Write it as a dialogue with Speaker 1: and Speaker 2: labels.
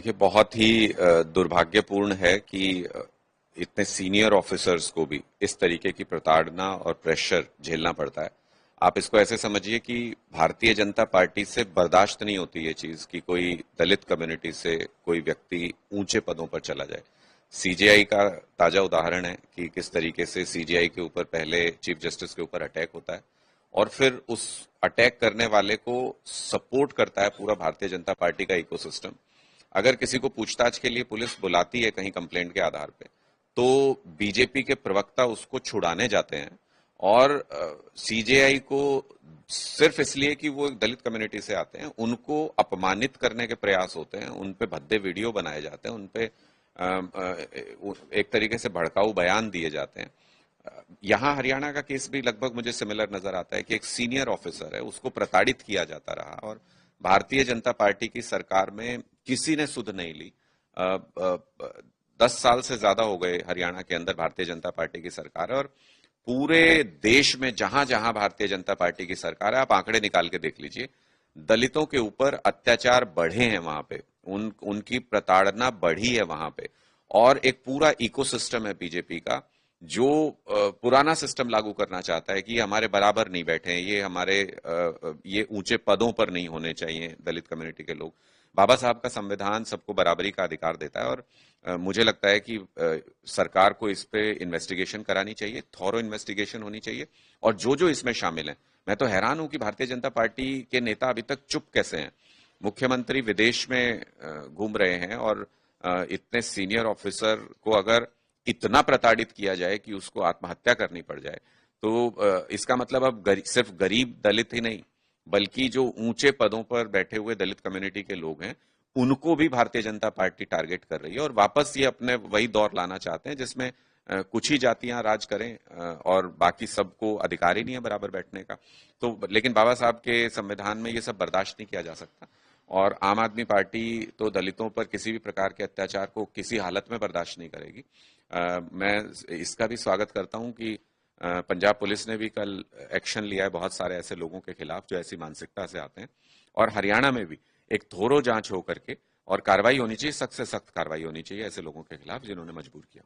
Speaker 1: देखिए, बहुत ही दुर्भाग्यपूर्ण है कि इतने सीनियर ऑफिसर्स को भी इस तरीके की प्रताड़ना और प्रेशर झेलना पड़ता है। आप इसको ऐसे समझिए कि भारतीय जनता पार्टी से बर्दाश्त नहीं होती ये चीज कि कोई दलित कम्युनिटी से कोई व्यक्ति ऊंचे पदों पर चला जाए। सीजेआई का ताजा उदाहरण है कि किस तरीके से सीजेआई के ऊपर पहले चीफ जस्टिस के ऊपर अटैक होता है और फिर उस अटैक करने वाले को सपोर्ट करता है पूरा भारतीय जनता पार्टी का इकोसिस्टम। अगर किसी को पूछताछ के लिए पुलिस बुलाती है कहीं कंप्लेंट के आधार पे, तो बीजेपी के प्रवक्ता उसको छुड़ाने जाते हैं और सीजेआई को सिर्फ इसलिए कि वो एक दलित कम्युनिटी से आते हैं उनको अपमानित करने के प्रयास होते हैं, उन पे भद्दे वीडियो बनाए जाते हैं, उन पे एक तरीके से भड़काऊ बयान दिए जाते हैं। यहां हरियाणा का केस भी लगभग मुझे सिमिलर नजर आता है कि एक सीनियर ऑफिसर है, उसको प्रताड़ित किया जाता रहा और भारतीय जनता पार्टी की सरकार में किसी ने सुध नहीं ली। 10 साल से ज्यादा हो गए हरियाणा के अंदर भारतीय जनता पार्टी की सरकार है और पूरे देश में जहां जहां भारतीय जनता पार्टी की सरकार है, आप आंकड़े निकाल के देख लीजिए, दलितों के ऊपर अत्याचार बढ़े हैं वहां पे, उनकी प्रताड़ना बढ़ी है वहां पे। और एक पूरा इकोसिस्टम है बीजेपी का जो पुराना सिस्टम लागू करना चाहता है कि ये हमारे बराबर नहीं बैठे हैं, ये ऊंचे पदों पर नहीं होने चाहिए दलित कम्युनिटी के लोग। बाबा साहब का संविधान सबको बराबरी का अधिकार देता है और मुझे लगता है कि सरकार को इस पे इन्वेस्टिगेशन करानी चाहिए, थॉरो इन्वेस्टिगेशन होनी चाहिए। और जो जो इसमें शामिल हैं, मैं तो हैरान हूं कि भारतीय जनता पार्टी के नेता अभी तक चुप कैसे हैं। मुख्यमंत्री विदेश में घूम रहे हैं और इतने सीनियर ऑफिसर को अगर इतना प्रताड़ित किया जाए कि उसको आत्महत्या करनी पड़ जाए, तो इसका मतलब अब सिर्फ गरीब दलित ही नहीं बल्कि जो ऊंचे पदों पर बैठे हुए दलित कम्युनिटी के लोग हैं उनको भी भारतीय जनता पार्टी टारगेट कर रही है और वापस ये अपने वही दौर लाना चाहते हैं जिसमें कुछ ही जातियां राज करें और बाकी सबको अधिकार ही नहीं है बराबर बैठने का। तो लेकिन बाबा साहब के संविधान में ये सब बर्दाश्त नहीं किया जा सकता और आम आदमी पार्टी तो दलितों पर किसी भी प्रकार के अत्याचार को किसी हालत में बर्दाश्त नहीं करेगी। मैं इसका भी स्वागत करता हूं कि पंजाब पुलिस ने भी कल एक्शन लिया है बहुत सारे ऐसे लोगों के खिलाफ जो ऐसी मानसिकता से आते हैं और हरियाणा में भी एक थोरो जांच हो करके और कार्रवाई होनी चाहिए, सख्त से सख्त कार्रवाई होनी चाहिए ऐसे लोगों के खिलाफ जिन्होंने मजबूर किया।